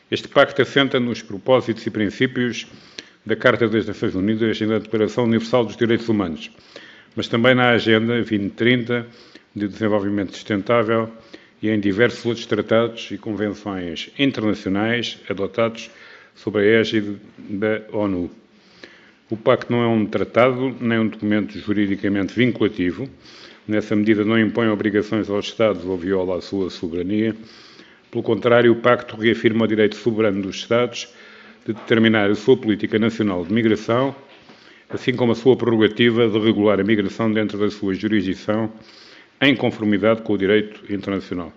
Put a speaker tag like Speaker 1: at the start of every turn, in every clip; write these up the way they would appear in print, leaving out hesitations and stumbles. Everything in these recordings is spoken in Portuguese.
Speaker 1: Este pacto assenta nos propósitos e princípios da Carta das Nações Unidas e da Declaração Universal dos Direitos Humanos, mas também na Agenda 2030 de Desenvolvimento Sustentável e em diversos outros tratados e convenções internacionais adotados sob a égide da ONU. O Pacto não é um tratado nem um documento juridicamente vinculativo. Nessa medida, não impõe obrigações aos Estados ou viola a sua soberania. Pelo contrário, o Pacto reafirma o direito soberano dos Estados de determinar a sua política nacional de migração, assim como a sua prerrogativa de regular a migração dentro da sua jurisdição, em conformidade com o direito internacional.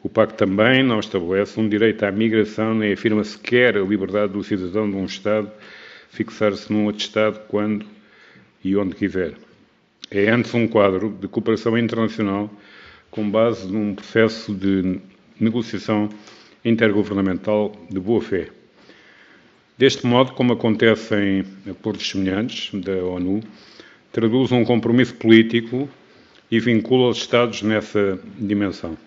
Speaker 1: O Pacto também não estabelece um direito à migração, nem afirma sequer a liberdade do cidadão de um Estado fixar-se num outro Estado quando e onde quiser. É antes um quadro de cooperação internacional com base num processo de negociação intergovernamental de boa-fé. Deste modo, como acontece em acordos semelhantes da ONU, traduz um compromisso político e vincula os Estados nessa dimensão.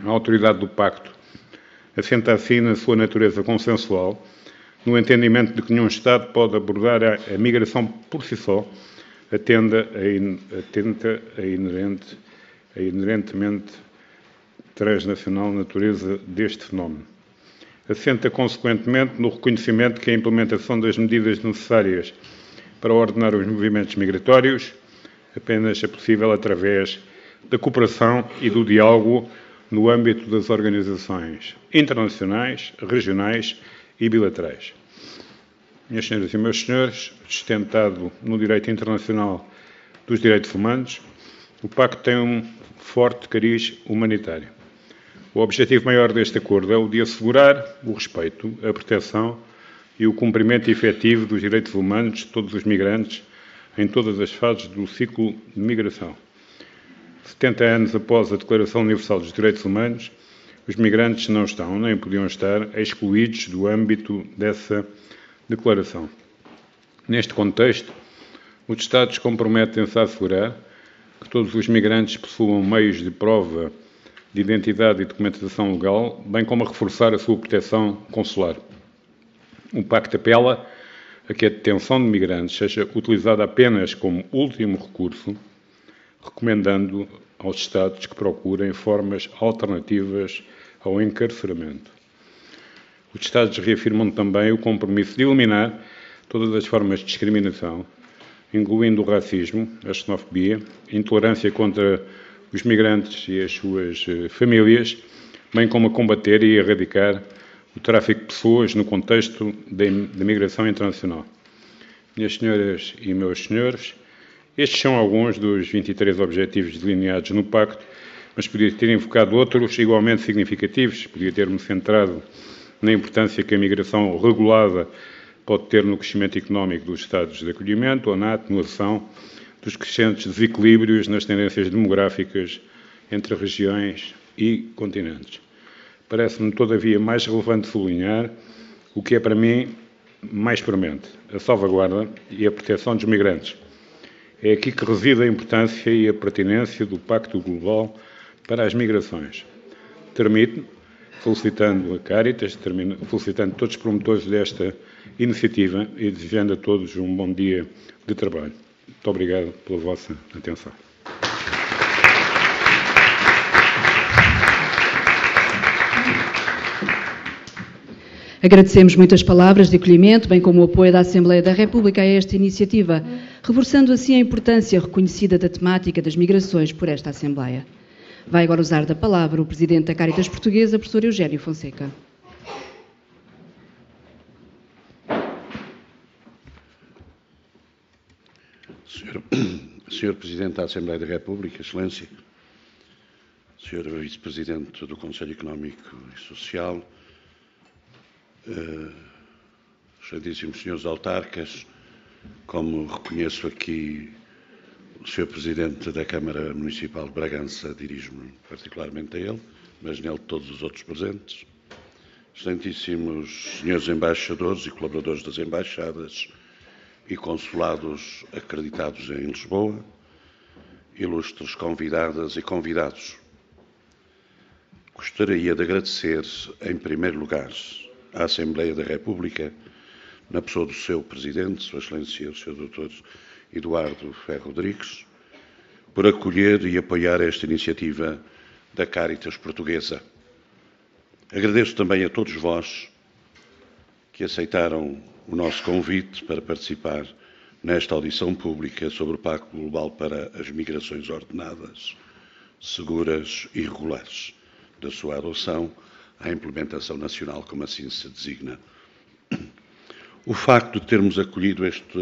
Speaker 1: A autoridade do Pacto assenta assim na sua natureza consensual, no entendimento de que nenhum Estado pode abordar a migração por si só, atenta a inerentemente transnacional natureza deste fenómeno. Assenta, consequentemente, no reconhecimento que a implementação das medidas necessárias para ordenar os movimentos migratórios apenas é possível através da cooperação e do diálogo no âmbito das organizações internacionais, regionais e bilaterais. Minhas senhoras e meus senhores, sustentado no direito internacional dos direitos humanos, o Pacto tem um forte cariz humanitário. O objetivo maior deste acordo é o de assegurar o respeito, a proteção e o cumprimento efetivo dos direitos humanos de todos os migrantes em todas as fases do ciclo de migração. 70 anos após a Declaração Universal dos Direitos Humanos, os migrantes não estão, nem podiam estar, excluídos do âmbito dessa declaração. Neste contexto, os Estados comprometem-se a assegurar que todos os migrantes possuam meios de prova de identidade e documentação legal, bem como a reforçar a sua proteção consular. O Pacto apela a que a detenção de migrantes seja utilizada apenas como último recurso, recomendando aos Estados que procurem formas alternativas ao encarceramento. Os Estados reafirmam também o compromisso de eliminar todas as formas de discriminação, incluindo o racismo, a xenofobia, a intolerância contra os migrantes e as suas famílias, bem como a combater e erradicar o tráfico de pessoas no contexto da migração internacional. Minhas senhoras e meus senhores, estes são alguns dos 23 objetivos delineados no Pacto, mas podia ter invocado outros igualmente significativos, podia ter-me centrado na importância que a migração regulada pode ter no crescimento económico dos Estados de acolhimento ou na atenuação dos crescentes desequilíbrios nas tendências demográficas entre regiões e continentes. Parece-me, todavia, mais relevante sublinhar o que é, para mim, mais premente: a salvaguarda e a proteção dos migrantes. É aqui que reside a importância e a pertinência do Pacto Global para as Migrações. Termino felicitando a Caritas, felicitando todos os promotores desta iniciativa e desejando a todos um bom dia de trabalho. Muito obrigado pela vossa atenção.
Speaker 2: Agradecemos muito as palavras de acolhimento, bem como o apoio da Assembleia da República a esta iniciativa, reforçando assim a importância reconhecida da temática das migrações por esta Assembleia. Vai agora usar da palavra o Presidente da Caritas Portuguesa, professor Eugénio Fonseca.
Speaker 3: Senhor Presidente da Assembleia da República, Excelência, Senhor Vice-Presidente do Conselho Económico e Social, excelentíssimos senhores autarcas, como reconheço aqui o Sr. Presidente da Câmara Municipal de Bragança, dirijo-me particularmente a ele, mas nele todos os outros presentes, excelentíssimos senhores embaixadores e colaboradores das embaixadas e consulados acreditados em Lisboa, ilustres convidadas e convidados. Gostaria de agradecer, em primeiro lugar, à Assembleia da República, na pessoa do seu Presidente, Sua Excelência, o Sr. Dr. Eduardo Ferro Rodrigues, por acolher e apoiar esta iniciativa da Caritas Portuguesa. Agradeço também a todos vós que aceitaram o nosso convite para participar nesta audição pública sobre o Pacto Global para as Migrações Ordenadas, Seguras e Regulares, da sua adoção à implementação nacional, como assim se designa. O facto de termos escolhido este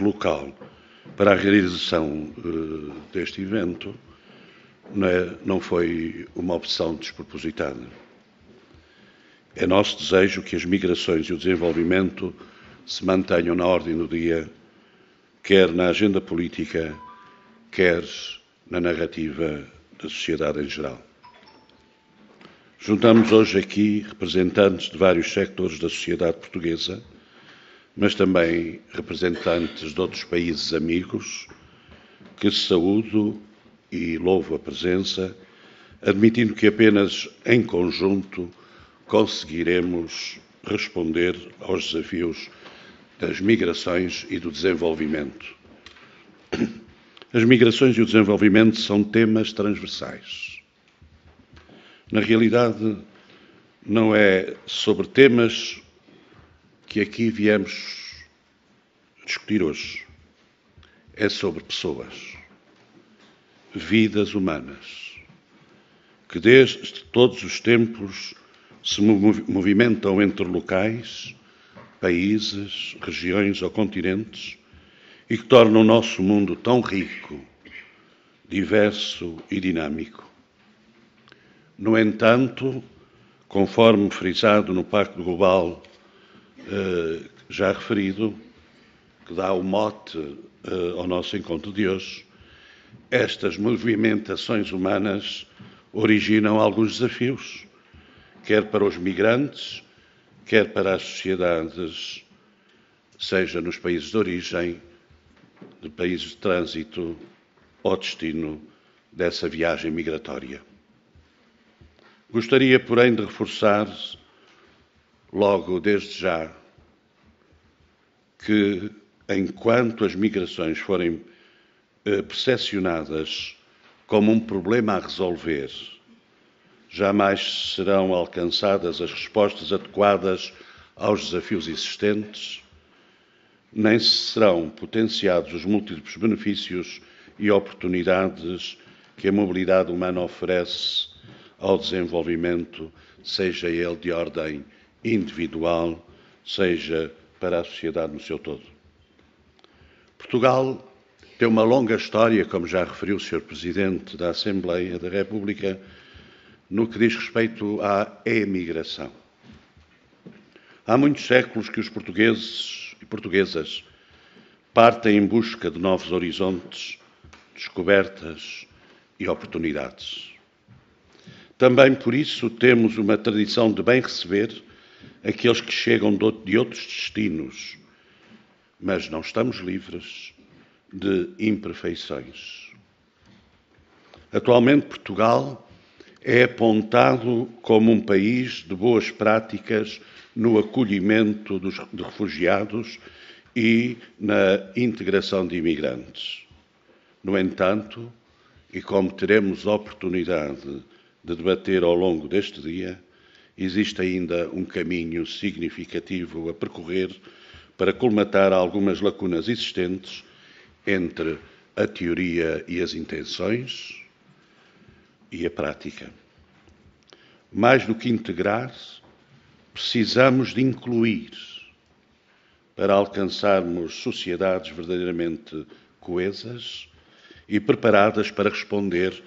Speaker 3: local para a realização deste evento não foi uma opção despropositada. É nosso desejo que as migrações e o desenvolvimento se mantenham na ordem do dia, quer na agenda política, quer na narrativa da sociedade em geral. Juntamos hoje aqui representantes de vários sectores da sociedade portuguesa, mas também representantes de outros países amigos, que saúdo e louvo a presença, admitindo que apenas em conjunto conseguiremos responder aos desafios das migrações e do desenvolvimento. As migrações e o desenvolvimento são temas transversais. Na realidade, não é sobre temas que aqui viemos discutir hoje. É sobre pessoas, vidas humanas, que desde todos os tempos se movimentam entre locais, países, regiões ou continentes e que tornam o nosso mundo tão rico, diverso e dinâmico. No entanto, conforme frisado no Pacto Global já referido, que dá o mote ao nosso encontro de hoje, estas movimentações humanas originam alguns desafios, quer para os migrantes, quer para as sociedades, seja nos países de origem, de países de trânsito ou destino dessa viagem migratória. Gostaria, porém, de reforçar, logo desde já, que enquanto as migrações forem percepcionadas como um problema a resolver, jamais serão alcançadas as respostas adequadas aos desafios existentes, nem serão potenciados os múltiplos benefícios e oportunidades que a mobilidade humana oferece ao desenvolvimento, seja ele de ordem individual, seja para a sociedade no seu todo. Portugal tem uma longa história, como já referiu o Sr. Presidente da Assembleia da República, no que diz respeito à emigração. Há muitos séculos que os portugueses e portuguesas partem em busca de novos horizontes, descobertas e oportunidades. Também por isso temos uma tradição de bem receber aqueles que chegam de outros destinos, mas não estamos livres de imperfeições. Atualmente, Portugal é apontado como um país de boas práticas no acolhimento de refugiados e na integração de imigrantes. No entanto, e como teremos oportunidade de debater ao longo deste dia, existe ainda um caminho significativo a percorrer para colmatar algumas lacunas existentes entre a teoria e as intenções e a prática. Mais do que integrar, precisamos de incluir para alcançarmos sociedades verdadeiramente coesas e preparadas para responder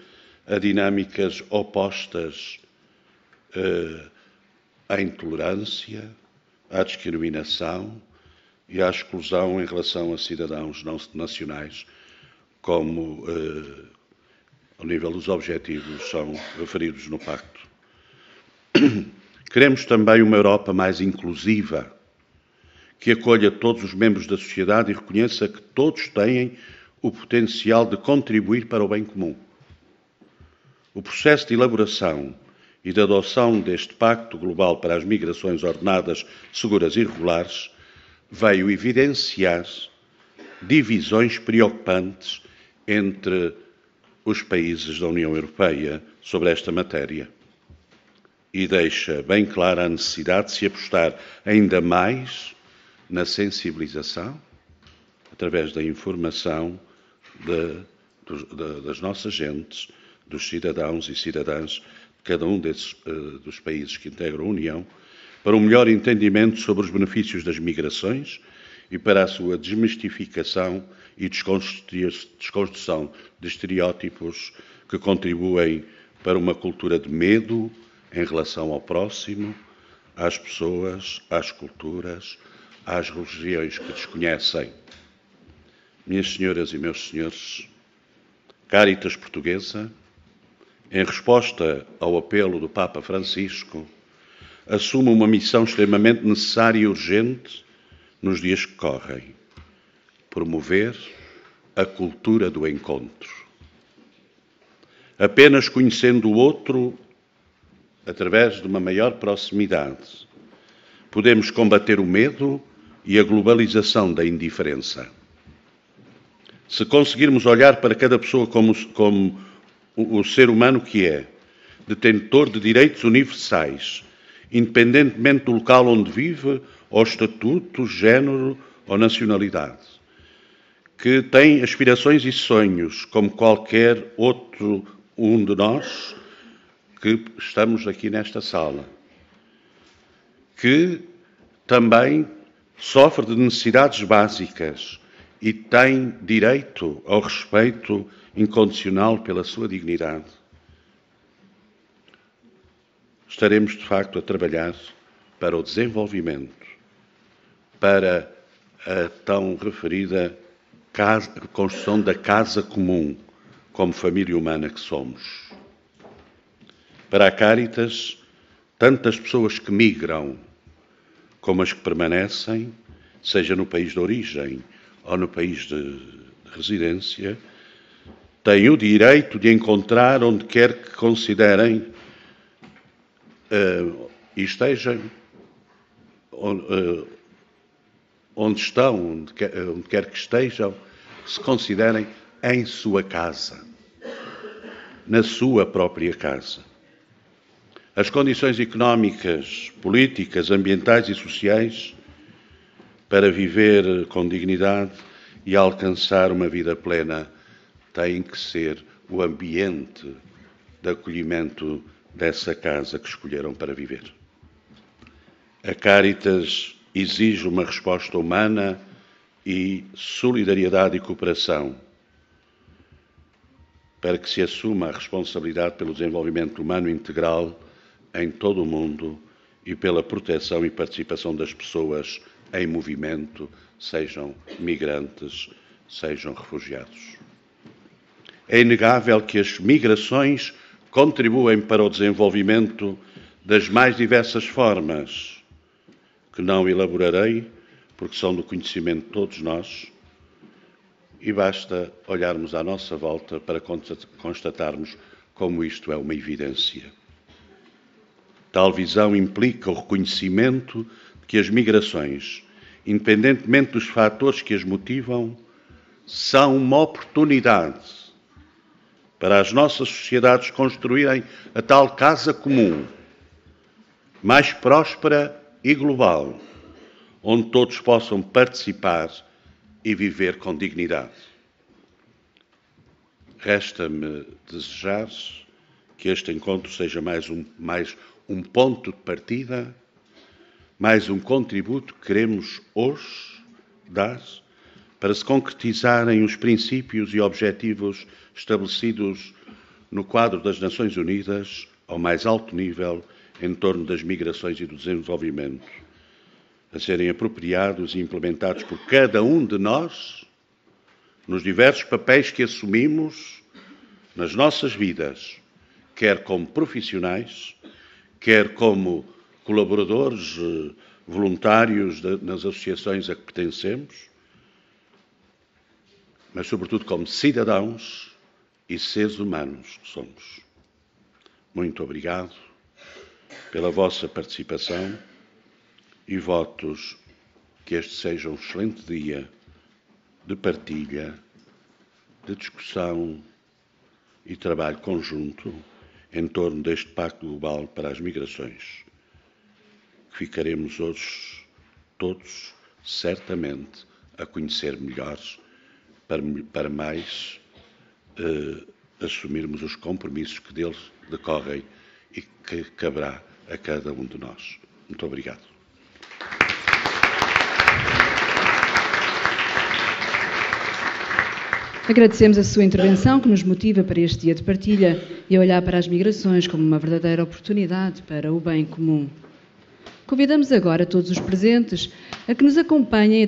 Speaker 3: a dinâmicas opostas à intolerância, à discriminação e à exclusão em relação a cidadãos não nacionais, como ao nível dos objetivos são referidos no Pacto. Queremos também uma Europa mais inclusiva, que acolha todos os membros da sociedade e reconheça que todos têm o potencial de contribuir para o bem comum. O processo de elaboração e de adoção deste Pacto Global para as Migrações Ordenadas, Seguras e Regulares veio evidenciar divisões preocupantes entre os países da União Europeia sobre esta matéria e deixa bem clara a necessidade de se apostar ainda mais na sensibilização, através da informação das nossas gentes, dos cidadãos e cidadãs de cada um dos países que integram a União, para um melhor entendimento sobre os benefícios das migrações e para a sua desmistificação e desconstrução de estereótipos que contribuem para uma cultura de medo em relação ao próximo, às pessoas, às culturas, às religiões que desconhecem. Minhas senhoras e meus senhores, Cáritas Portuguesa, em resposta ao apelo do Papa Francisco, assume uma missão extremamente necessária e urgente nos dias que correm: promover a cultura do encontro. Apenas conhecendo o outro, através de uma maior proximidade, podemos combater o medo e a globalização da indiferença. Se conseguirmos olhar para cada pessoa como o ser humano que é, detentor de direitos universais, independentemente do local onde vive, ou estatuto, género ou nacionalidade, que tem aspirações e sonhos como qualquer outro um de nós que estamos aqui nesta sala, que também sofre de necessidades básicas e tem direito ao respeito incondicional pela sua dignidade, estaremos de facto a trabalhar para o desenvolvimento, para a tão referida construção da casa comum, como família humana que somos. Para a Cáritas, tantas pessoas que migram como as que permanecem, seja no país de origem ou no país de residência, têm o direito de encontrar onde quer que considerem e estejam, onde estão, onde quer que estejam, se considerem em sua casa, na sua própria casa. As condições económicas, políticas, ambientais e sociais para viver com dignidade e alcançar uma vida plena têm que ser o ambiente de acolhimento dessa casa que escolheram para viver. A Cáritas exige uma resposta humana e solidariedade e cooperação para que se assuma a responsabilidade pelo desenvolvimento humano integral em todo o mundo e pela proteção e participação das pessoas em movimento, sejam migrantes, sejam refugiados. É inegável que as migrações contribuem para o desenvolvimento das mais diversas formas, que não elaborarei, porque são do conhecimento de todos nós, e basta olharmos à nossa volta para constatarmos como isto é uma evidência. Tal visão implica o reconhecimento de que as migrações, independentemente dos fatores que as motivam, são uma oportunidade para as nossas sociedades construírem a tal casa comum, mais próspera e global, onde todos possam participar e viver com dignidade. Resta-me desejar que este encontro seja mais um ponto de partida, mais um contributo que queremos hoje dar para se concretizarem os princípios e objetivos estabelecidos no quadro das Nações Unidas ao mais alto nível em torno das migrações e do desenvolvimento, a serem apropriados e implementados por cada um de nós nos diversos papéis que assumimos nas nossas vidas, quer como profissionais, quer como colaboradores voluntários nas associações a que pertencemos, mas sobretudo como cidadãos e seres humanos que somos. muito obrigado pela vossa participação e votos que este seja um excelente dia de partilha, de discussão e trabalho conjunto em torno deste Pacto Global para as Migrações, que ficaremos hoje todos, certamente, a conhecer melhor para mais assumirmos os compromissos que deles decorrem e que caberá a cada um de nós. Muito obrigado.
Speaker 2: Agradecemos a sua intervenção, que nos motiva para este dia de partilha e a olhar para as migrações como uma verdadeira oportunidade para o bem comum. Convidamos agora todos os presentes a que nos acompanhem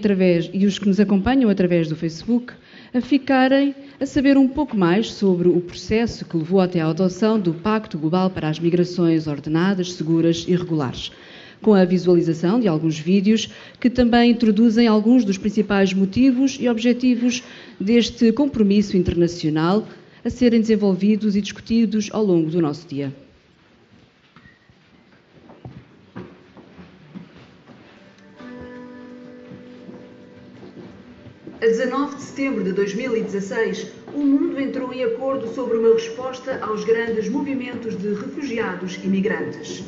Speaker 2: e os que nos acompanham através do Facebook a ficarem a saber um pouco mais sobre o processo que levou até à adoção do Pacto Global para as Migrações Ordenadas, Seguras e Regulares, com a visualização de alguns vídeos que também introduzem alguns dos principais motivos e objetivos deste compromisso internacional a serem desenvolvidos e discutidos ao longo do nosso dia. A 19 de setembro de 2016, o mundo entrou em acordo sobre uma resposta aos grandes movimentos de refugiados e migrantes.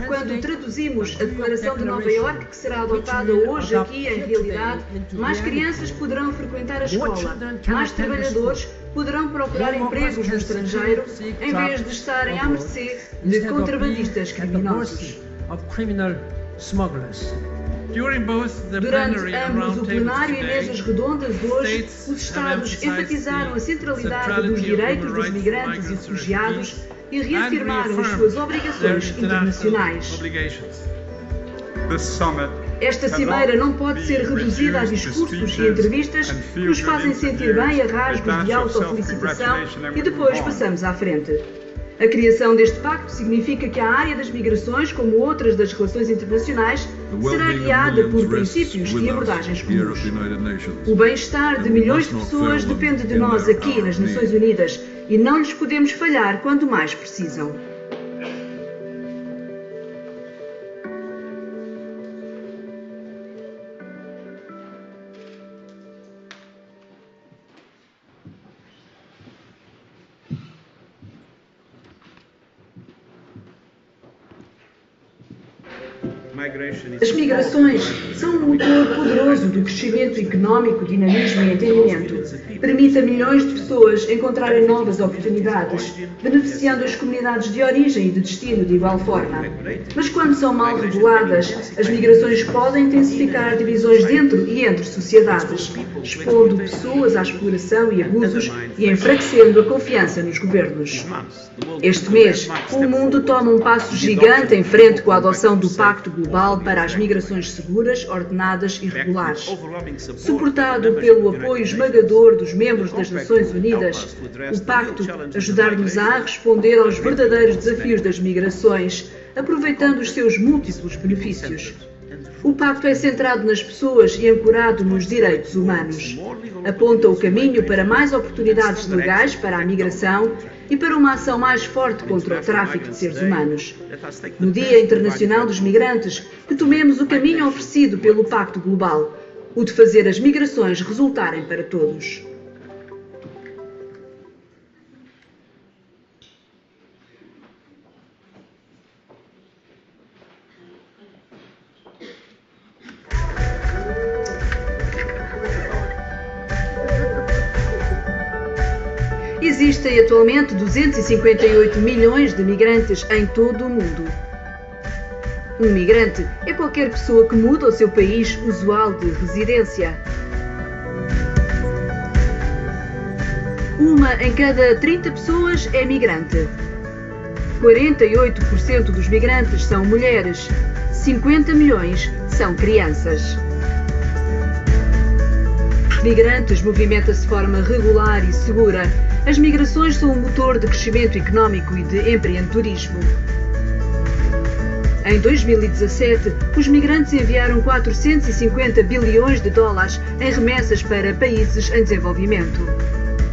Speaker 2: Quando traduzimos a Declaração de Nova Iorque, que será adotada hoje aqui em realidade, mais crianças poderão frequentar a escola, mais trabalhadores poderão procurar empregos no estrangeiro, em vez de estarem à mercê de contrabandistas criminosos. Durante ambos o plenário e mesas redondas hoje, os Estados enfatizaram a centralidade dos direitos dos migrantes e refugiados e reafirmaram as suas obrigações internacionais. Esta cimeira não pode ser reduzida a discursos e entrevistas que nos fazem sentir bem a rasgos de autofelicitação e depois passamos à frente. A criação deste pacto significa que a área das migrações, como outras das relações internacionais, será guiada por princípios e abordagens comuns. O bem-estar de milhões de pessoas depende de nós aqui nas Nações Unidas e não lhes podemos falhar quando mais precisam. As migrações são um motor poderoso do crescimento económico, dinamismo e entendimento. Permite a milhões de pessoas encontrarem novas oportunidades, beneficiando as comunidades de origem e de destino de igual forma. Mas quando são mal reguladas, as migrações podem intensificar divisões dentro e entre sociedades, expondo pessoas à exploração e abusos e enfraquecendo a confiança nos governos. Este mês, o mundo toma um passo gigante em frente com a adoção do Pacto Global para as Migrações Seguras, Ordenadas e Regulares. Suportado pelo apoio esmagador dos membros das Nações Unidas, o Pacto ajudará-nos-á a responder aos verdadeiros desafios das migrações, aproveitando os seus múltiplos benefícios. O Pacto é centrado nas pessoas e ancorado nos direitos humanos. Aponta o caminho para mais oportunidades legais para a migração e para uma ação mais forte contra o tráfico de seres humanos. No Dia Internacional dos Migrantes, que tomemos o caminho oferecido pelo Pacto Global, o de fazer as migrações resultarem para todos. Existem atualmente 258 milhões de migrantes em todo o mundo. Um migrante é qualquer pessoa que muda o seu país usual de residência. Uma em cada 30 pessoas é migrante. 48% dos migrantes são mulheres. 50 milhões são crianças. Migrantes movimentam-se de forma regular e segura. As migrações são um motor de crescimento económico e de empreendedorismo. Em 2017, os migrantes enviaram 450 bilhões de dólares em remessas para países em desenvolvimento.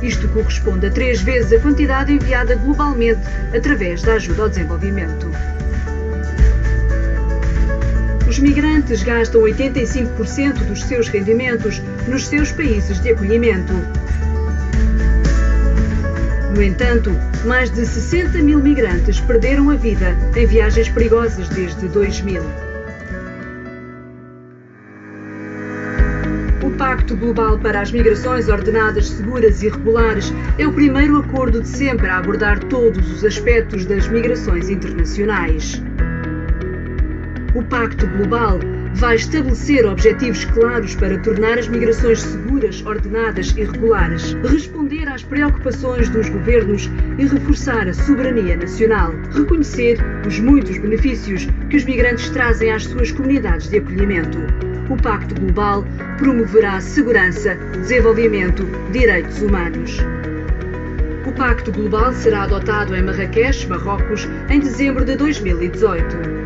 Speaker 2: Isto corresponde a 3 vezes a quantidade enviada globalmente através da ajuda ao desenvolvimento. Os migrantes gastam 85% dos seus rendimentos nos seus países de acolhimento. No entanto, mais de 60 mil migrantes perderam a vida em viagens perigosas desde 2000. O Pacto Global para as Migrações Ordenadas, Seguras e Regulares é o primeiro acordo de sempre a abordar todos os aspectos das migrações internacionais. O Pacto Global vai estabelecer objetivos claros para tornar as migrações seguras, ordenadas e regulares, responder às preocupações dos governos e reforçar a soberania nacional, reconhecer os muitos benefícios que os migrantes trazem às suas comunidades de acolhimento. O Pacto Global promoverá segurança, desenvolvimento, direitos humanos. O Pacto Global será adotado em Marrakech, Marrocos, em dezembro de 2018.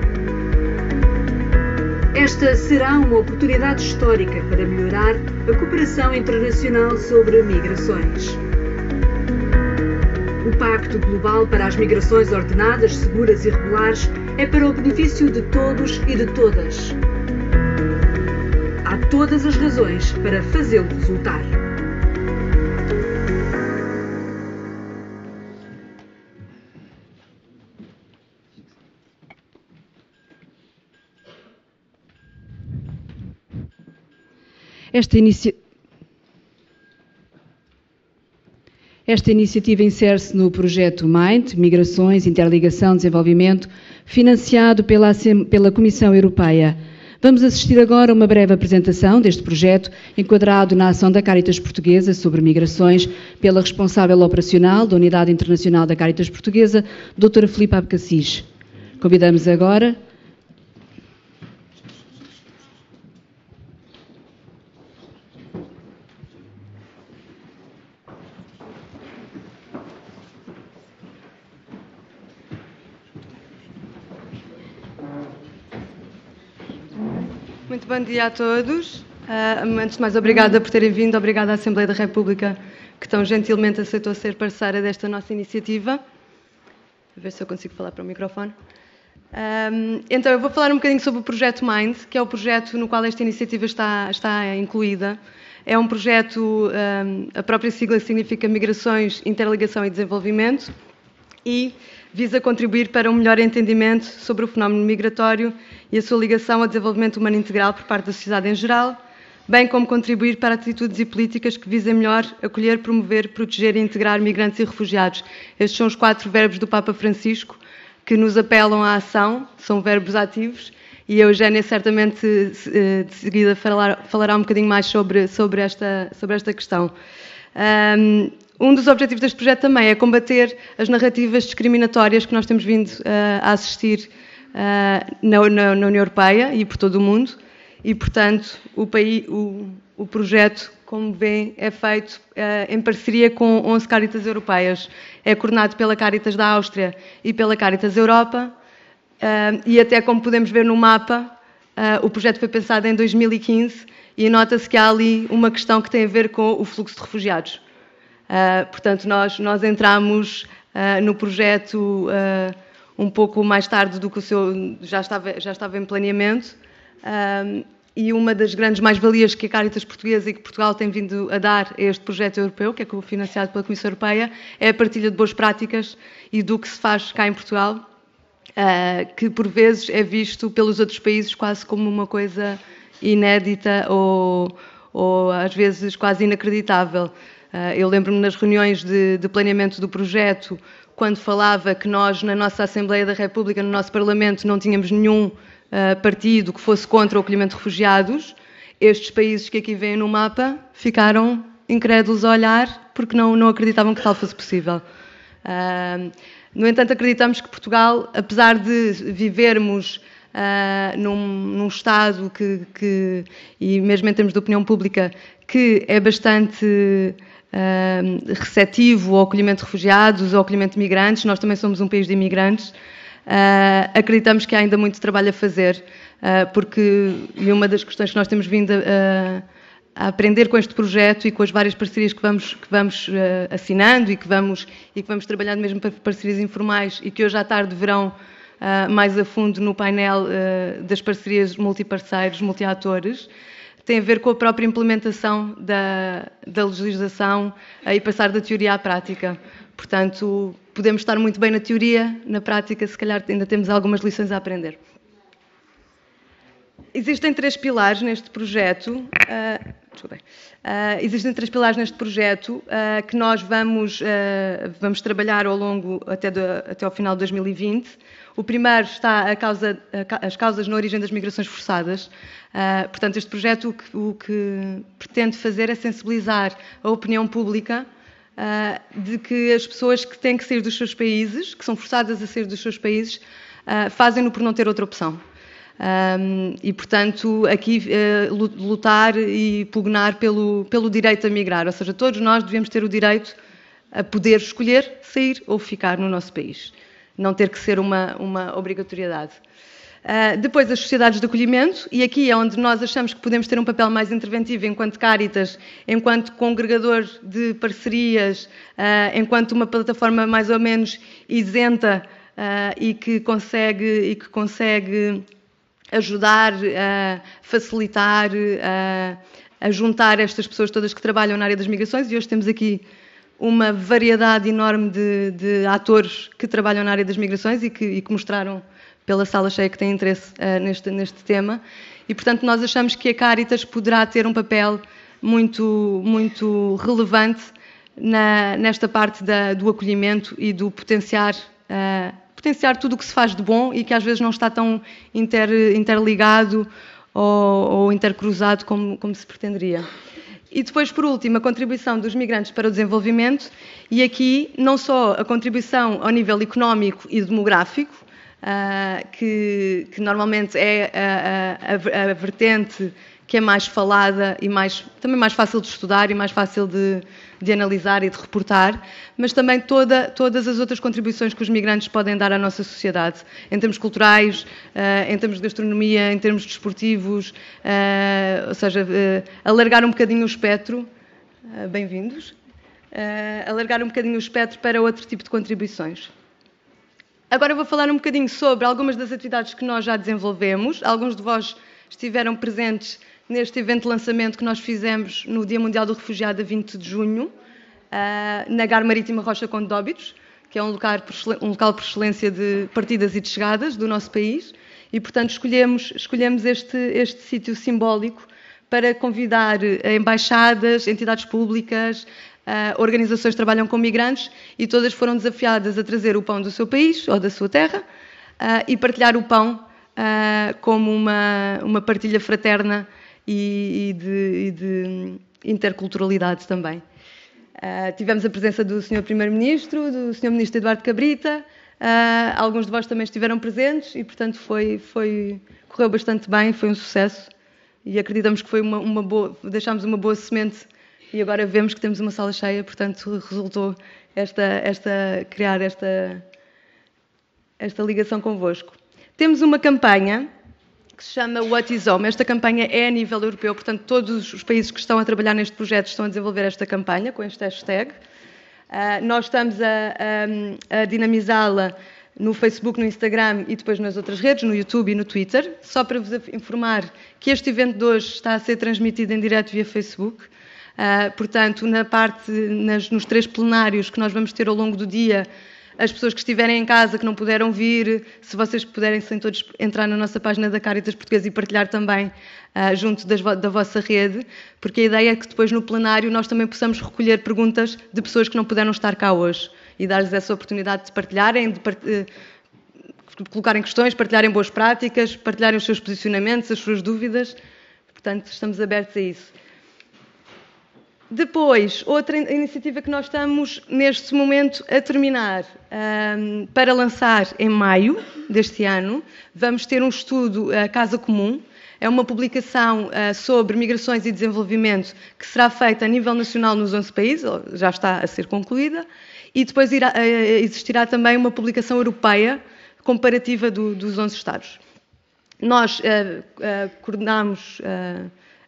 Speaker 2: Esta será uma oportunidade histórica para melhorar a cooperação internacional sobre migrações. O Pacto Global para as Migrações Ordenadas, Seguras e Regulares é para o benefício de todos e de todas. Há todas as razões para fazê-lo resultar. Esta iniciativa insere-se no projeto MIND, Migrações, Interligação, Desenvolvimento, financiado pela Comissão Europeia. Vamos assistir agora a uma breve apresentação deste projeto, enquadrado na ação da Caritas Portuguesa sobre migrações, pela responsável operacional da Unidade Internacional da Caritas Portuguesa, Dra. Filipe Abcacis. Convidamos agora...
Speaker 4: Muito bom dia a todos. Antes de mais, obrigada por terem vindo. Obrigada à Assembleia da República, que tão gentilmente aceitou ser parceira desta nossa iniciativa. Vou ver se eu consigo falar para o microfone. Então, eu vou falar um bocadinho sobre o projeto MIND, que é o projeto no qual esta iniciativa está incluída. É um projeto, a própria sigla significa Migrações, Interligação e Desenvolvimento, e visa contribuir para um melhor entendimento sobre o fenómeno migratório e a sua ligação ao desenvolvimento humano integral por parte da sociedade em geral, bem como contribuir para atitudes e políticas que visem melhor acolher, promover, proteger e integrar migrantes e refugiados. Estes são os 4 verbos do Papa Francisco que nos apelam à ação, são verbos ativos, e a Eugénia certamente de seguida falará um bocadinho mais sobre esta questão. Um dos objetivos deste projeto também é combater as narrativas discriminatórias que nós temos vindo a assistir na União Europeia e por todo o mundo, e, portanto, o projeto, como vêem, é feito em parceria com 11 Caritas europeias. É coordenado pela Caritas da Áustria e pela Caritas Europa, e até como podemos ver no mapa, o projeto foi pensado em 2015 e nota-se que há ali uma questão que tem a ver com o fluxo de refugiados. Portanto, nós entramos no projeto um pouco mais tarde do que o seu já estava em planeamento, e uma das grandes mais-valias que a Caritas Portuguesa e que Portugal tem vindo a dar a este projeto europeu, que é cofinanciado pela Comissão Europeia, é a partilha de boas práticas e do que se faz cá em Portugal, que por vezes é visto pelos outros países quase como uma coisa inédita ou às vezes quase inacreditável. Eu lembro-me nas reuniões de planeamento do projeto, quando falava que nós, na nossa Assembleia da República, no nosso Parlamento, não tínhamos nenhum partido que fosse contra o acolhimento de refugiados. Estes países que aqui vêem no mapa ficaram incrédulos a olhar porque não acreditavam que tal fosse possível. No entanto, acreditamos que Portugal, apesar de vivermos num Estado e mesmo em termos de opinião pública, que é bastante receptivo ao acolhimento de refugiados, ao acolhimento de migrantes, nós também somos um país de imigrantes, acreditamos que há ainda muito trabalho a fazer, porque uma das questões que nós temos vindo a aprender com este projeto e com as várias parcerias que vamos assinando e que vamos trabalhando mesmo para parcerias informais e que hoje à tarde verão mais a fundo no painel das parcerias multiparceiros, multiatores, tem a ver com a própria implementação da legislação e passar da teoria à prática. Portanto, podemos estar muito bem na teoria, na prática, se calhar ainda temos algumas lições a aprender. Existem 3 pilares neste projeto. Existem 3 pilares neste projeto que nós vamos trabalhar ao longo até ao final de 2020. O primeiro está as causas na origem das migrações forçadas. Portanto, este projeto o que pretende fazer é sensibilizar a opinião pública de que as pessoas que têm que sair dos seus países, que são forçadas a sair dos seus países, fazem-no por não ter outra opção. E, portanto, aqui lutar e pugnar pelo direito a migrar. Ou seja, todos nós devemos ter o direito a poder escolher sair ou ficar no nosso país. Não ter que ser uma obrigatoriedade. Depois, as sociedades de acolhimento, e aqui é onde nós achamos que podemos ter um papel mais interventivo enquanto Cáritas, enquanto congregador de parcerias, enquanto uma plataforma mais ou menos isenta e que consegue ajudar, facilitar, a juntar estas pessoas todas que trabalham na área das migrações, e hoje temos aqui uma variedade enorme de atores que trabalham na área das migrações e que mostraram pela sala cheia que têm interesse neste tema. E, portanto, nós achamos que a Cáritas poderá ter um papel muito, muito relevante nesta parte do acolhimento e do potenciar tudo o que se faz de bom e que às vezes não está tão interligado ou intercruzado como se pretenderia. E depois, por último, a contribuição dos migrantes para o desenvolvimento, e aqui não só a contribuição ao nível económico e demográfico, que normalmente é a vertente que é mais falada e também mais fácil de estudar e mais fácil de analisar e de reportar, mas também todas as outras contribuições que os migrantes podem dar à nossa sociedade, em termos culturais, em termos de gastronomia, em termos desportivos, ou seja, alargar um bocadinho o espectro, bem-vindos, alargar um bocadinho o espectro para outro tipo de contribuições. Agora vou falar um bocadinho sobre algumas das atividades que nós já desenvolvemos. Alguns de vós estiveram presentes neste evento de lançamento que nós fizemos no Dia Mundial do Refugiado, a 20 de junho, na Gar Marítima Rocha Conde de Óbidos, que é um local por excelência de partidas e de chegadas do nosso país, e, portanto, escolhemos este sítio simbólico para convidar embaixadas, entidades públicas, organizações que trabalham com migrantes, e todas foram desafiadas a trazer o pão do seu país ou da sua terra e partilhar o pão como uma partilha fraterna e de interculturalidade também. Tivemos a presença do Sr. Primeiro-Ministro, do Sr. Ministro Eduardo Cabrita, alguns de vós também estiveram presentes e, portanto, correu bastante bem, foi um sucesso e acreditamos que foi deixámos uma boa semente e agora vemos que temos uma sala cheia, portanto, resultou criar esta ligação convosco. Temos uma campanha que se chama What is Home. Esta campanha é a nível europeu, portanto, todos os países que estão a trabalhar neste projeto estão a desenvolver esta campanha com este hashtag. Nós estamos a dinamizá-la no Facebook, no Instagram e depois nas outras redes, no YouTube e no Twitter. Só para vos informar que este evento de hoje está a ser transmitido em direto via Facebook. Portanto, nos 3 plenários que nós vamos ter ao longo do dia, as pessoas que estiverem em casa, que não puderam vir, se vocês puderem, sem todos, entrar na nossa página da Cáritas Portuguesa e partilhar também junto da vossa rede, porque a ideia é que depois no plenário nós também possamos recolher perguntas de pessoas que não puderam estar cá hoje e dar-lhes essa oportunidade de partilharem, de colocarem questões, partilharem boas práticas, partilharem os seus posicionamentos, as suas dúvidas. Portanto, estamos abertos a isso. Depois, outra iniciativa que nós estamos neste momento a terminar para lançar em maio deste ano, vamos ter um estudo Casa Comum. É uma publicação sobre migrações e desenvolvimento que será feita a nível nacional nos 11 países, já está a ser concluída, e depois existirá também uma publicação europeia comparativa dos 11 Estados. Nós coordenámos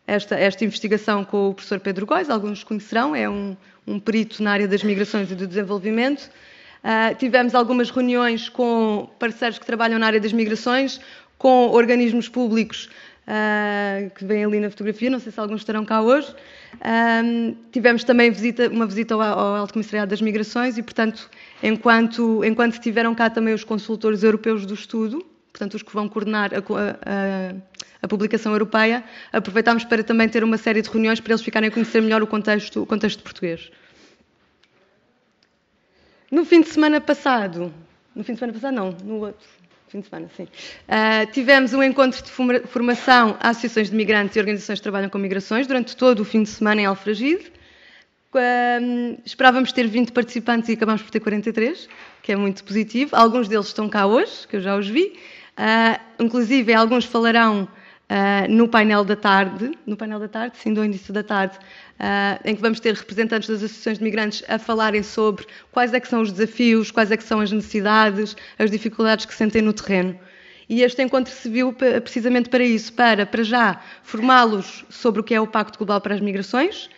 Speaker 4: esta investigação com o professor Pedro Góis, alguns conhecerão, é um perito na área das migrações e do desenvolvimento. Tivemos algumas reuniões com parceiros que trabalham na área das migrações, com organismos públicos que vêm ali na fotografia, não sei se alguns estarão cá hoje. Tivemos também uma visita ao Alto Comissariado das Migrações e, portanto, enquanto estiveram cá também os consultores europeus do estudo, portanto, os que vão coordenar a publicação europeia, aproveitámos para também ter uma série de reuniões para eles ficarem a conhecer melhor o contexto português. No fim de semana passado, tivemos um encontro de formação a associações de migrantes e organizações que trabalham com migrações durante todo o fim de semana em Alfragide. Esperávamos ter 20 participantes e acabámos por ter 43, que é muito positivo. Alguns deles estão cá hoje, que eu já os vi. Inclusive, alguns falarão no painel da tarde, sim, do início da tarde, em que vamos ter representantes das associações de migrantes a falarem sobre quais é que são os desafios, quais é que são as necessidades, as dificuldades que sentem no terreno. E este encontro serviu precisamente para isso, para já formá-los sobre o que é o Pacto Global para as Migrações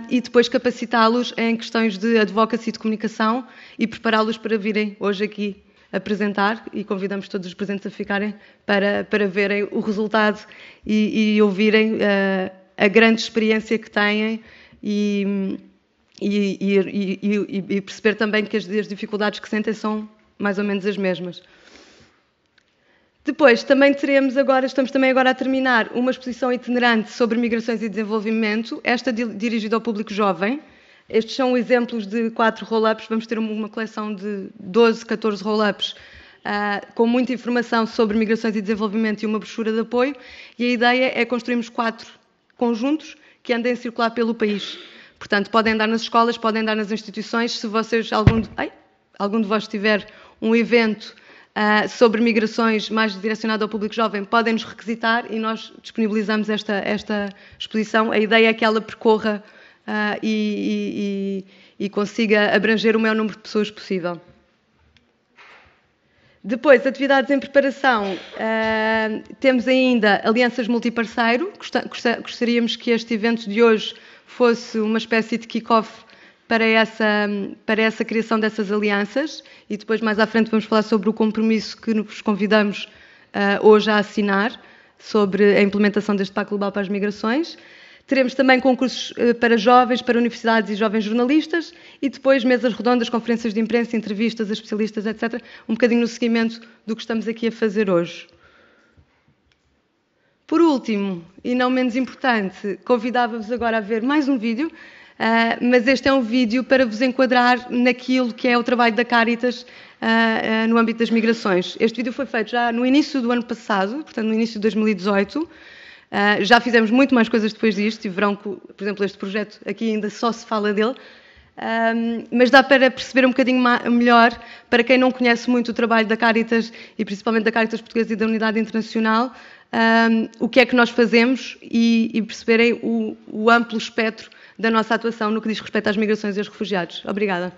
Speaker 4: e depois capacitá-los em questões de advocacy e de comunicação e prepará-los para virem hoje aqui apresentar, e convidamos todos os presentes a ficarem para verem o resultado e ouvirem a grande experiência que têm e perceber também que as dificuldades que sentem são mais ou menos as mesmas. Depois, estamos também agora a terminar uma exposição itinerante sobre migrações e desenvolvimento, esta dirigida ao público jovem. Estes são exemplos de 4 roll-ups, vamos ter uma coleção de 12, 14 roll-ups com muita informação sobre migrações e desenvolvimento e uma brochura de apoio, e a ideia é construirmos 4 conjuntos que andem a circular pelo país. Portanto, podem andar nas escolas, podem andar nas instituições. Se vocês, algum de vós tiver um evento sobre migrações mais direcionado ao público jovem, podem nos requisitar e nós disponibilizamos esta exposição. A ideia é que ela percorra e consiga abranger o maior número de pessoas possível. Depois, atividades em preparação, temos ainda alianças multiparceiro. Gostaríamos que este evento de hoje fosse uma espécie de kick-off para essa criação dessas alianças, e depois mais à frente vamos falar sobre o compromisso que nos convidamos hoje a assinar sobre a implementação deste Pacto Global para as Migrações. Teremos também concursos para jovens, para universidades e jovens jornalistas, e depois mesas redondas, conferências de imprensa, entrevistas a especialistas, etc. Um bocadinho no seguimento do que estamos aqui a fazer hoje. Por último, e não menos importante, convidava-vos agora a ver mais um vídeo, mas este é um vídeo para vos enquadrar naquilo que é o trabalho da Caritas no âmbito das migrações. Este vídeo foi feito já no início do ano passado, portanto no início de 2018, já fizemos muito mais coisas depois disto, e verão que, por exemplo, este projeto aqui ainda só se fala dele, mas dá para perceber um bocadinho melhor, para quem não conhece muito o trabalho da Caritas, e principalmente da Caritas Portuguesa e da Unidade Internacional, o que é que nós fazemos e perceberem o amplo espectro da nossa atuação no que diz respeito às migrações e aos refugiados. Obrigada.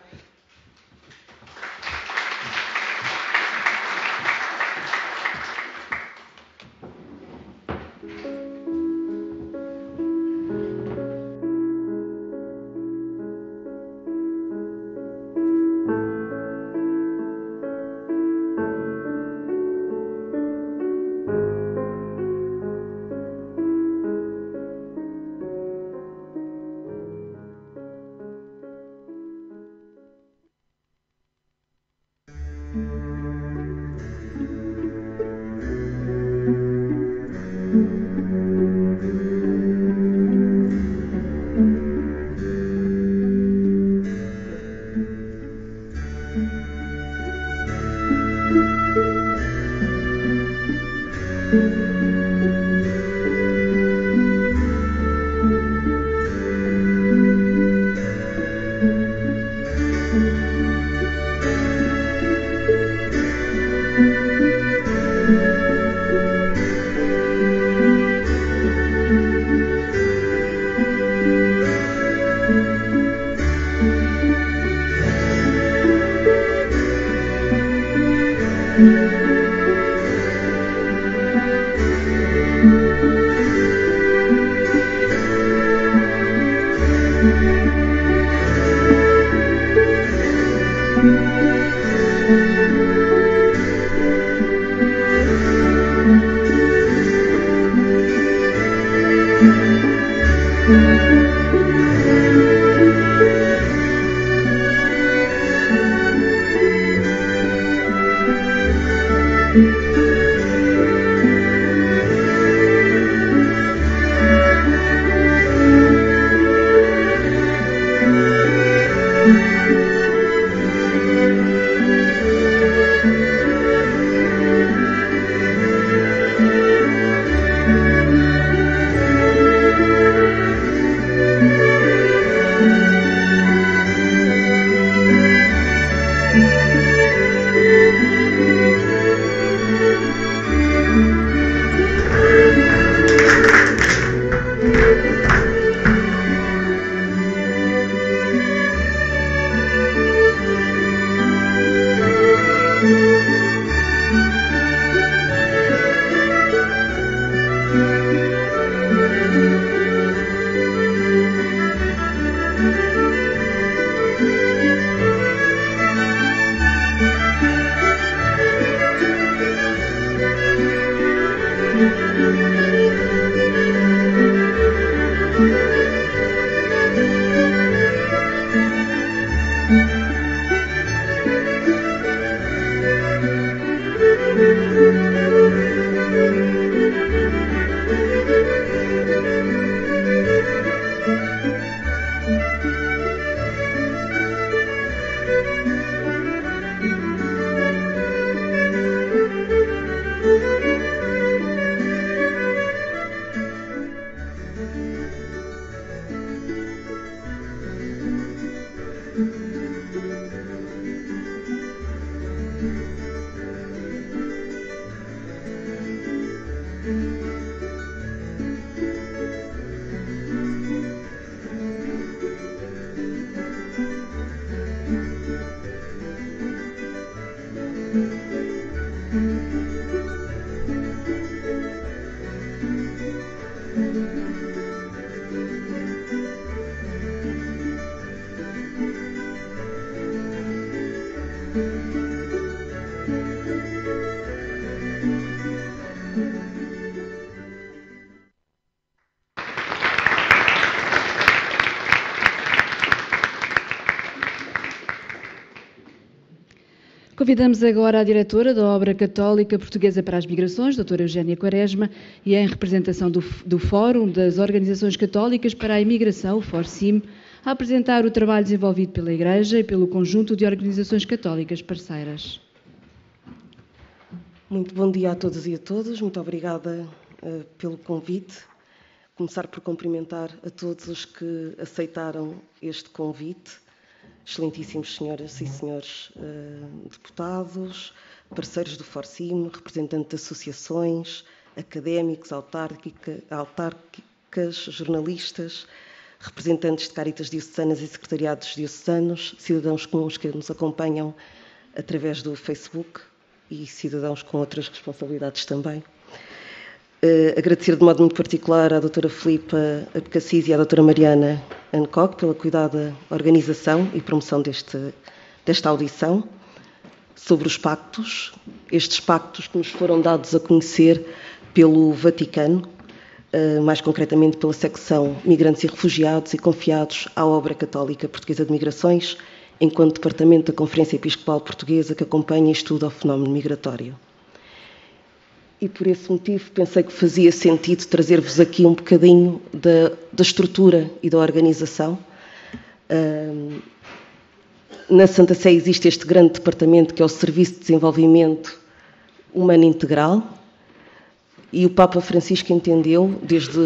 Speaker 2: Convidamos agora a diretora da Obra Católica Portuguesa para as Migrações, doutora Eugénia Quaresma, e em representação do Fórum das Organizações Católicas para a Imigração, o FORCIM, a apresentar o trabalho desenvolvido pela Igreja e pelo conjunto de organizações católicas parceiras.
Speaker 5: Muito bom dia a todos e a todas. Muito obrigada pelo convite. Começar por cumprimentar a todos os que aceitaram este convite. Excelentíssimos senhoras e senhores deputados, parceiros do FORCIM, representantes de associações, académicos, autárquicas, jornalistas, representantes de Cáritas Diocesanas e secretariados diocesanos, cidadãos comuns que nos acompanham através do Facebook e cidadãos com outras responsabilidades também. Agradecer de modo muito particular à doutora Filipa Abcacis e à doutora Mariana Hancock pela cuidada organização e promoção desta audição sobre os pactos, estes pactos que nos foram dados a conhecer pelo Vaticano, mais concretamente pela secção Migrantes e Refugiados, e confiados à Obra Católica Portuguesa de Migrações, enquanto departamento da Conferência Episcopal Portuguesa que acompanha e estuda o fenómeno migratório. E por esse motivo pensei que fazia sentido trazer-vos aqui um bocadinho da estrutura e da organização. Na Santa Sé existe este grande departamento que é o Serviço de Desenvolvimento Humano Integral, e o Papa Francisco entendeu, desde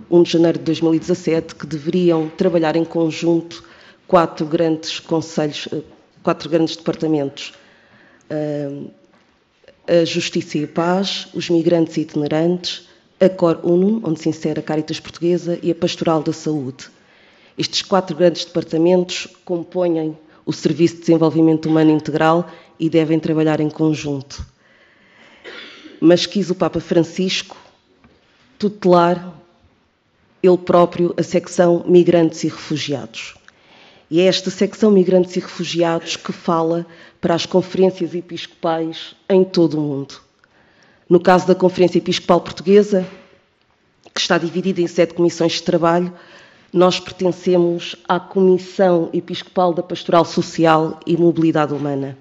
Speaker 5: 1 de janeiro de 2017, que deveriam trabalhar em conjunto 4 grandes conselhos, 4 grandes departamentos: a Justiça e a Paz, os Migrantes e Itinerantes, a Cor Unum, onde se insere a Cáritas Portuguesa, e a Pastoral da Saúde. Estes 4 grandes departamentos compõem o Serviço de Desenvolvimento Humano Integral e devem trabalhar em conjunto. Mas quis o Papa Francisco tutelar ele próprio a secção Migrantes e Refugiados. E é esta secção Migrantes e Refugiados que fala para as conferências episcopais em todo o mundo. No caso da Conferência Episcopal Portuguesa, que está dividida em 7 comissões de trabalho, nós pertencemos à Comissão Episcopal da Pastoral Social e Mobilidade Humana.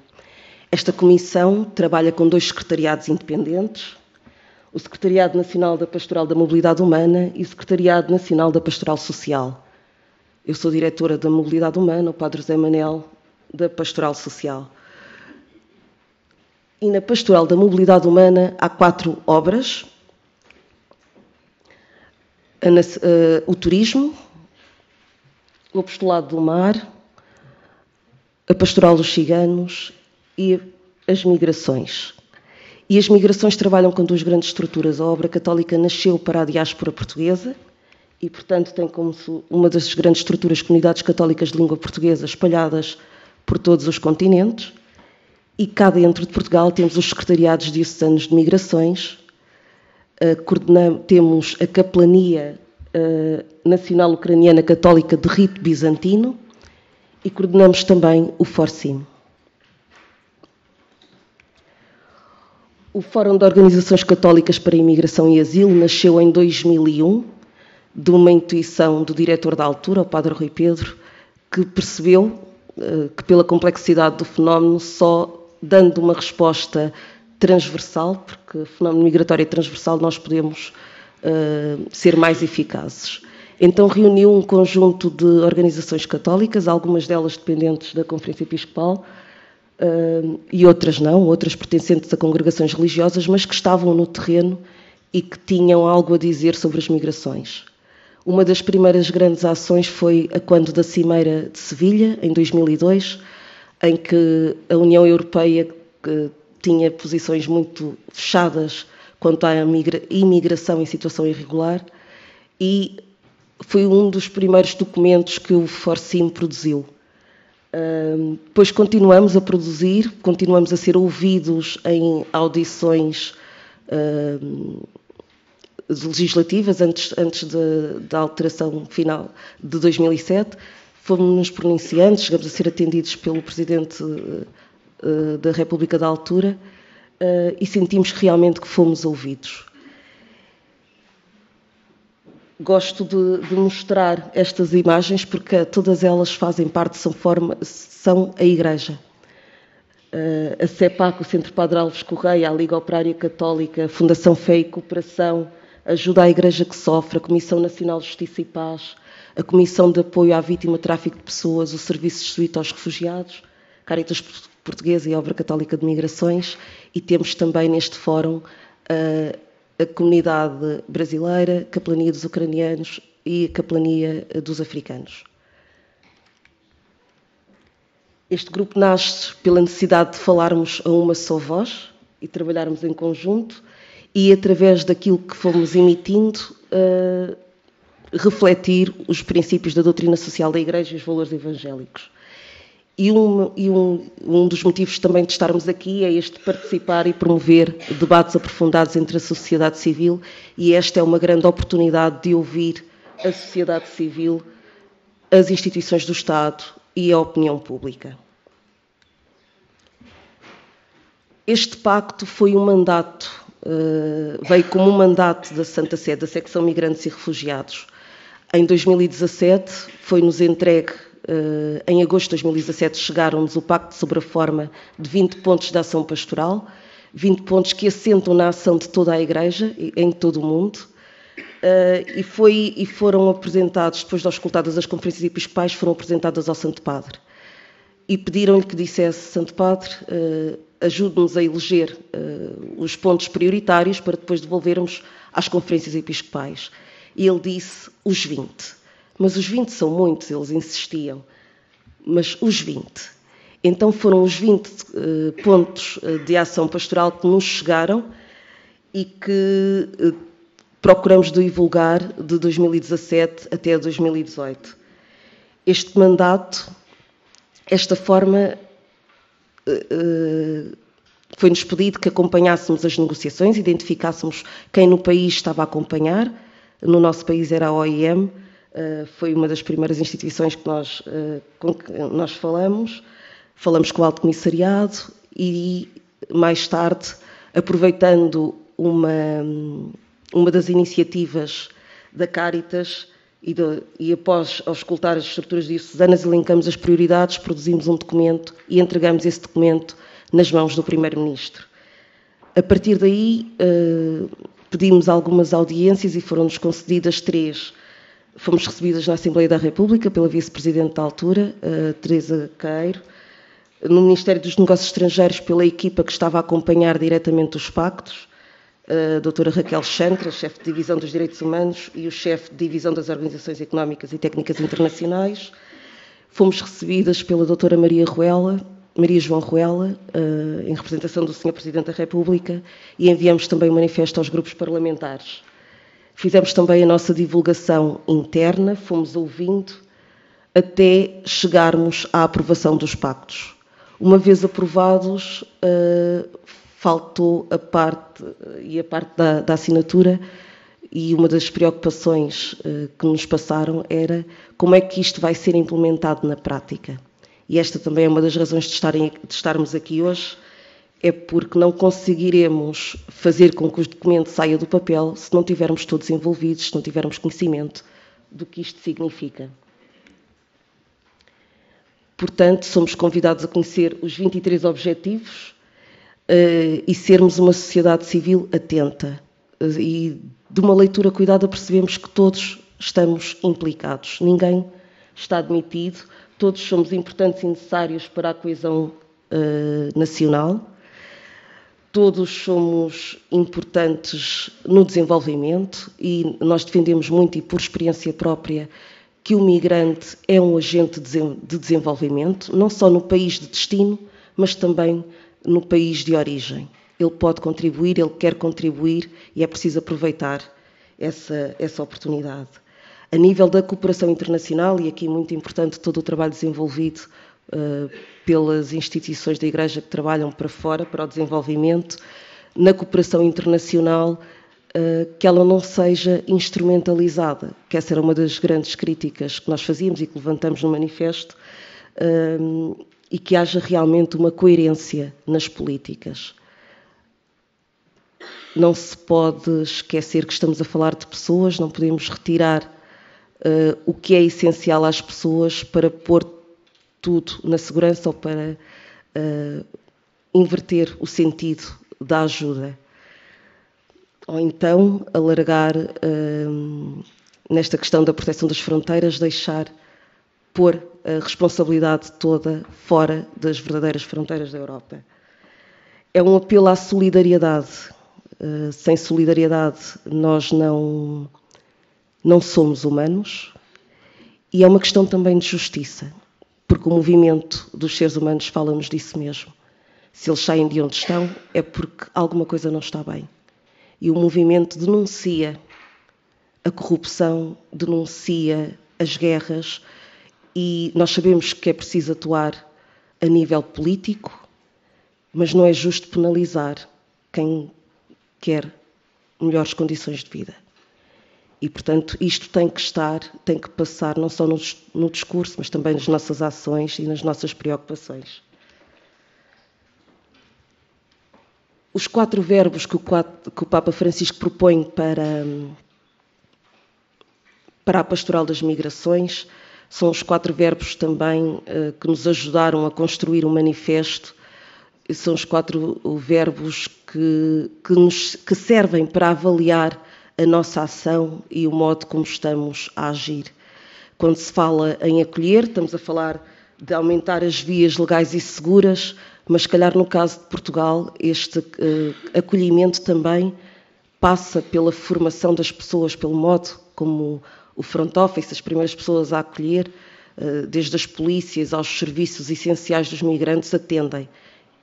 Speaker 5: Esta comissão trabalha com 2 secretariados independentes, o Secretariado Nacional da Pastoral da Mobilidade Humana e o Secretariado Nacional da Pastoral Social. Eu sou diretora da Mobilidade Humana, o Padre José Manel, da Pastoral Social. E na Pastoral da Mobilidade Humana há 4 obras. O turismo, o apostolado do mar, a pastoral dos ciganos e as migrações. E as migrações trabalham com 2 grandes estruturas. A obra católica nasceu para a diáspora portuguesa e, portanto, tem como uma das grandes estruturas comunidades católicas de língua portuguesa espalhadas por todos os continentes. E cá dentro de Portugal temos os secretariados diocesanos de migrações, temos a Capelania Nacional Ucraniana Católica de Rito Bizantino e coordenamos também o FORCIM. O Fórum de Organizações Católicas para a Imigração e Asilo nasceu em 2001, de uma intuição do diretor da altura, o Padre Rui Pedro, que percebeu que pela complexidade do fenómeno, só dando uma resposta transversal, porque o fenómeno migratório é transversal, nós podemos ser mais eficazes. Então reuniu um conjunto de organizações católicas, algumas delas dependentes da Conferência Episcopal, e outras não, outras pertencentes a congregações religiosas, mas que estavam no terreno e que tinham algo a dizer sobre as migrações. Uma das primeiras grandes ações foi a quando da Cimeira de Sevilha, em 2002, em que a União Europeia, que tinha posições muito fechadas quanto à imigração em situação irregular, e foi um dos primeiros documentos que o FORCIM produziu. Depois continuamos a produzir, continuamos a ser ouvidos em audições legislativas antes da alteração final de 2007. Fomos-nos pronunciantes, chegamos a ser atendidos pelo Presidente da República da altura e sentimos realmente que fomos ouvidos. Gosto de mostrar estas imagens porque todas elas fazem parte, são a Igreja. A CEPAC, o Centro Padre Alves Correia, a Liga Operária Católica, a Fundação Fé e Cooperação, Ajuda à Igreja que Sofre, a Comissão Nacional de Justiça e Paz, a Comissão de Apoio à Vítima de Tráfico de Pessoas, o Serviço Jesuíta aos Refugiados, Caritas Portuguesa e a Obra Católica de Migrações, e temos também neste fórum a comunidade brasileira, a Capelania dos Ucranianos e a Capelania dos Africanos. Este grupo nasce pela necessidade de falarmos a uma só voz e trabalharmos em conjunto e, através daquilo que fomos emitindo, refletir os princípios da doutrina social da Igreja e os valores evangélicos. E um dos motivos também de estarmos aqui é este participar e promover debates aprofundados entre a sociedade civil, e esta é uma grande oportunidade de ouvir a sociedade civil, as instituições do Estado e a opinião pública. Este pacto foi um mandato, veio como um mandato da Santa Sé, da secção Migrantes e Refugiados. Em 2017 foi-nos entregue. Em agosto de 2017 chegaram-nos o Pacto sobre a Forma de 20 pontos de ação pastoral, 20 pontos que assentam na ação de toda a Igreja, em todo o mundo, e foram apresentados, depois de auscultadas as conferências episcopais, foram apresentadas ao Santo Padre. E pediram-lhe que dissesse: Santo Padre, ajude-nos a eleger os pontos prioritários para depois devolvermos às conferências episcopais. E ele disse: os 20. Mas os 20 são muitos, eles insistiam. Mas os 20. Então foram os 20 pontos de ação pastoral que nos chegaram e que procuramos divulgar de 2017 até 2018. Este mandato, esta forma, foi-nos pedido que acompanhássemos as negociações, identificássemos quem no país estava a acompanhar. No nosso país era a OIM, foi uma das primeiras instituições com que nós falamos com o Alto Comissariado e, mais tarde, aproveitando uma das iniciativas da Cáritas e após auscultar as estruturas diocesanas, elencamos as prioridades, produzimos um documento e entregamos esse documento nas mãos do Primeiro-Ministro. A partir daí, pedimos algumas audiências e foram-nos concedidas 3. Fomos recebidas na Assembleia da República pela Vice-Presidente da altura, Teresa Queiro, no Ministério dos Negócios Estrangeiros pela equipa que estava a acompanhar diretamente os pactos, a doutora Raquel Chantra, chefe de Divisão dos Direitos Humanos, e o chefe de Divisão das Organizações Económicas e Técnicas Internacionais. Fomos recebidas pela doutora Maria João Ruela, em representação do Sr. Presidente da República, e enviamos também um manifesto aos grupos parlamentares. Fizemos também a nossa divulgação interna, fomos ouvindo até chegarmos à aprovação dos pactos. Uma vez aprovados, faltou a parte da assinatura, e uma das preocupações que nos passaram era como é que isto vai ser implementado na prática. E esta também é uma das razões de estarmos aqui hoje, é porque não conseguiremos fazer com que os documentos saiam do papel se não tivermos todos envolvidos, se não tivermos conhecimento do que isto significa. Portanto, somos convidados a conhecer os 23 objetivos e sermos uma sociedade civil atenta. E de uma leitura cuidada percebemos que todos estamos implicados, ninguém está admitido, todos somos importantes e necessários para a coesão nacional. Todos somos importantes no desenvolvimento e nós defendemos muito, e por experiência própria, que o migrante é um agente de desenvolvimento, não só no país de destino, mas também no país de origem. Ele pode contribuir, ele quer contribuir e é preciso aproveitar essa oportunidade. A nível da cooperação internacional, e aqui muito importante todo o trabalho desenvolvido pelas instituições da Igreja que trabalham para fora, para o desenvolvimento, na cooperação internacional, que ela não seja instrumentalizada, que essa era uma das grandes críticas que nós fazíamos e que levantamos no manifesto, e que haja realmente uma coerência nas políticas. Não se pode esquecer que estamos a falar de pessoas, não podemos retirar o que é essencial às pessoas para pôr tudo na segurança ou para inverter o sentido da ajuda. Ou então alargar nesta questão da proteção das fronteiras, pôr a responsabilidade toda fora das verdadeiras fronteiras da Europa. É um apelo à solidariedade. Sem solidariedade nós não somos humanos, e é uma questão também de justiça, porque o movimento dos seres humanos fala-nos disso mesmo. Se eles saem de onde estão é porque alguma coisa não está bem. E o movimento denuncia a corrupção, denuncia as guerras, e nós sabemos que é preciso atuar a nível político, mas não é justo penalizar quem quer melhores condições de vida. E, portanto, isto tem que passar não só no discurso, mas também nas nossas ações e nas nossas preocupações. Os 4 verbos que o Papa Francisco propõe para a pastoral das migrações são os 4 verbos também que nos ajudaram a construir um manifesto. São os 4 verbos que servem para avaliar a nossa ação e o modo como estamos a agir. Quando se fala em acolher, estamos a falar de aumentar as vias legais e seguras, mas se calhar no caso de Portugal, este acolhimento também passa pela formação das pessoas, pelo modo como o front office, as primeiras pessoas a acolher, desde as polícias aos serviços essenciais dos migrantes, atendem.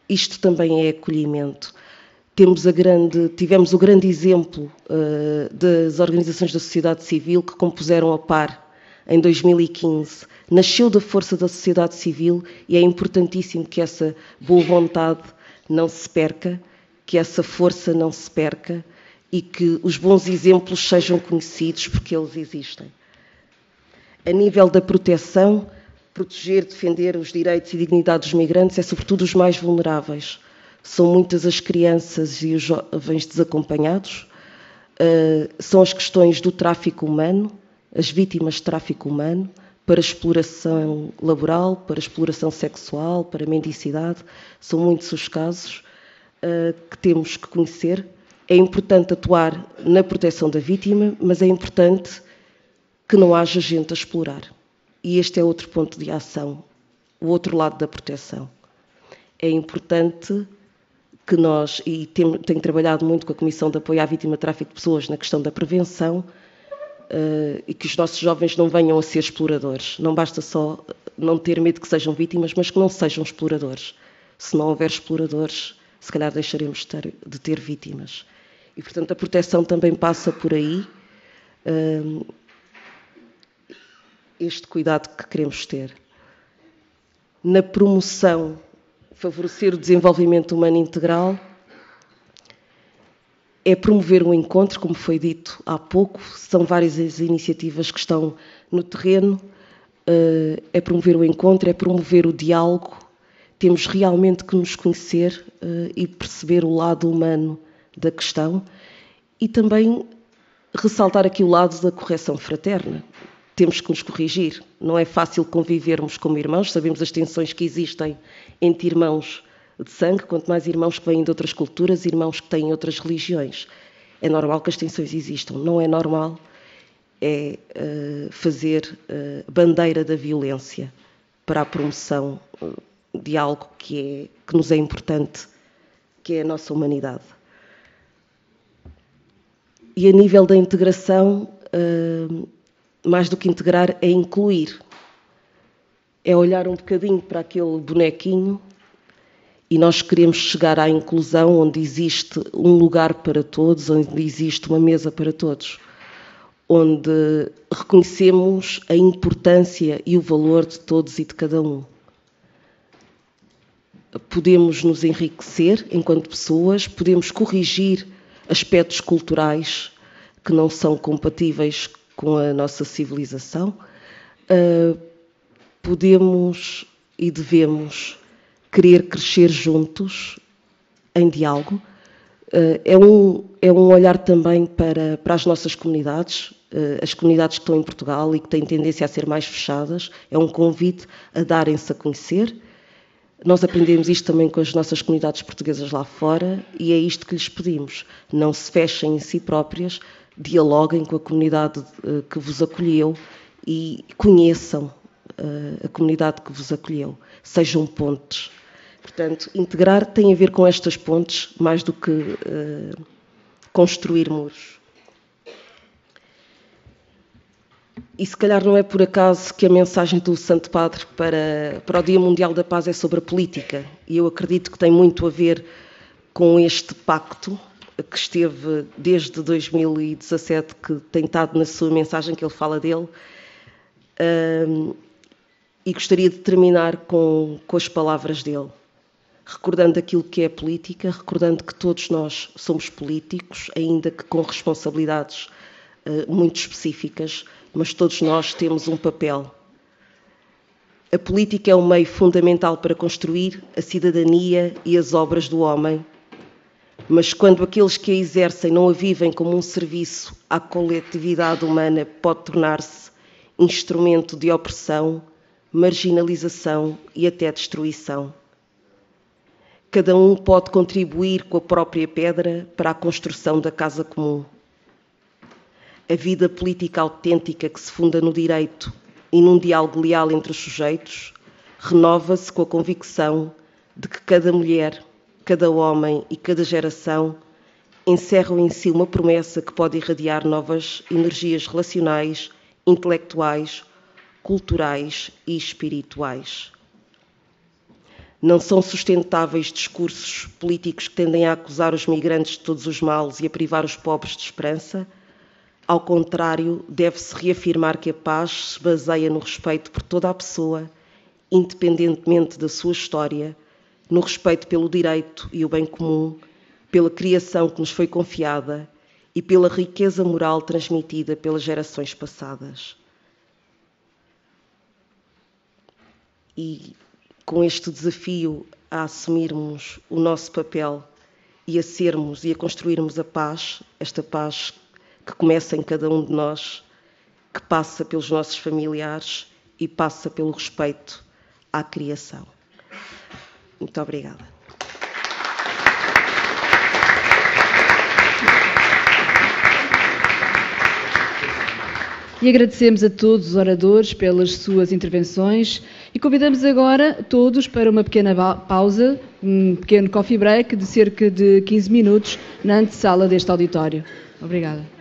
Speaker 5: Isto também é acolhimento. Tivemos o grande exemplo das organizações da sociedade civil que compuseram a PAR em 2015. Nasceu da força da sociedade civil e é importantíssimo que essa boa vontade não se perca, que essa força não se perca e que os bons exemplos sejam conhecidos porque eles existem. A nível da proteção, proteger, defender os direitos e dignidade dos migrantes é sobretudo os mais vulneráveis. São muitas as crianças e os jovens desacompanhados, são as questões do tráfico humano, as vítimas de tráfico humano, para exploração laboral, para exploração sexual, para mendicidade. São muitos os casos que temos que conhecer. É importante atuar na proteção da vítima, mas é importante que não haja gente a explorar. E este é outro ponto de ação, o outro lado da proteção. É importante que nós, e tenho trabalhado muito com a Comissão de Apoio à Vítima de Tráfico de Pessoas na questão da prevenção, e que os nossos jovens não venham a ser exploradores. Não basta só não ter medo que sejam vítimas, mas que não sejam exploradores. Se não houver exploradores, se calhar deixaremos de ter vítimas. E, portanto, a proteção também passa por aí, este cuidado que queremos ter. Na promoção, favorecer o desenvolvimento humano integral, é promover o encontro, como foi dito há pouco, são várias as iniciativas que estão no terreno, é promover o encontro, é promover o diálogo, temos realmente que nos conhecer e perceber o lado humano da questão e também ressaltar aqui o lado da correção fraterna. Temos que nos corrigir, não é fácil convivermos como irmãos, sabemos as tensões que existem entre irmãos de sangue, quanto mais irmãos que vêm de outras culturas, irmãos que têm outras religiões. É normal que as tensões existam, não é normal fazer bandeira da violência para a promoção de algo que nos é importante, que é a nossa humanidade. E a nível da integração, mais do que integrar, é incluir. É olhar um bocadinho para aquele bonequinho e nós queremos chegar à inclusão onde existe um lugar para todos, onde existe uma mesa para todos, onde reconhecemos a importância e o valor de todos e de cada um. Podemos nos enriquecer enquanto pessoas, podemos corrigir aspectos culturais que não são compatíveis com a nossa civilização, podemos e devemos querer crescer juntos, em diálogo. É um olhar também para as nossas comunidades, as comunidades que estão em Portugal e que têm tendência a ser mais fechadas. É um convite a darem-se a conhecer. Nós aprendemos isto também com as nossas comunidades portuguesas lá fora e é isto que lhes pedimos. Não se fechem em si próprias, dialoguem com a comunidade que vos acolheu e conheçam a comunidade que vos acolheu. Sejam pontes. Portanto, integrar tem a ver com estas pontes mais do que construir muros. E se calhar não é por acaso que a mensagem do Santo Padre para o Dia Mundial da Paz é sobre a política. E eu acredito que tem muito a ver com este pacto que esteve desde 2017, que tem estado na sua mensagem, que ele fala dele. E gostaria de terminar com as palavras dele. Recordando aquilo que é política, recordando que todos nós somos políticos, ainda que com responsabilidades muito específicas, mas todos nós temos um papel. A política é um meio fundamental para construir a cidadania e as obras do homem, mas quando aqueles que a exercem não a vivem como um serviço à coletividade humana, pode tornar-se instrumento de opressão, marginalização e até destruição. Cada um pode contribuir com a própria pedra para a construção da casa comum. A vida política autêntica que se funda no direito e num diálogo leal entre os sujeitos renova-se com a convicção de que cada mulher, cada homem e cada geração encerram em si uma promessa que pode irradiar novas energias relacionais, intelectuais, culturais e espirituais. Não são sustentáveis discursos políticos que tendem a acusar os migrantes de todos os males e a privar os pobres de esperança. Ao contrário, deve-se reafirmar que a paz se baseia no respeito por toda a pessoa, independentemente da sua história, no respeito pelo direito e o bem comum, pela criação que nos foi confiada e pela riqueza moral transmitida pelas gerações passadas. e com este desafio a assumirmos o nosso papel e a sermos e a construirmos a paz, esta paz que começa em cada um de nós, que passa pelos nossos familiares e passa pelo respeito à criação. Muito obrigada.
Speaker 2: E agradecemos a todos os oradores pelas suas intervenções e convidamos agora todos para uma pequena pausa, um pequeno coffee break de cerca de 15 minutos na antessala deste auditório. Obrigada.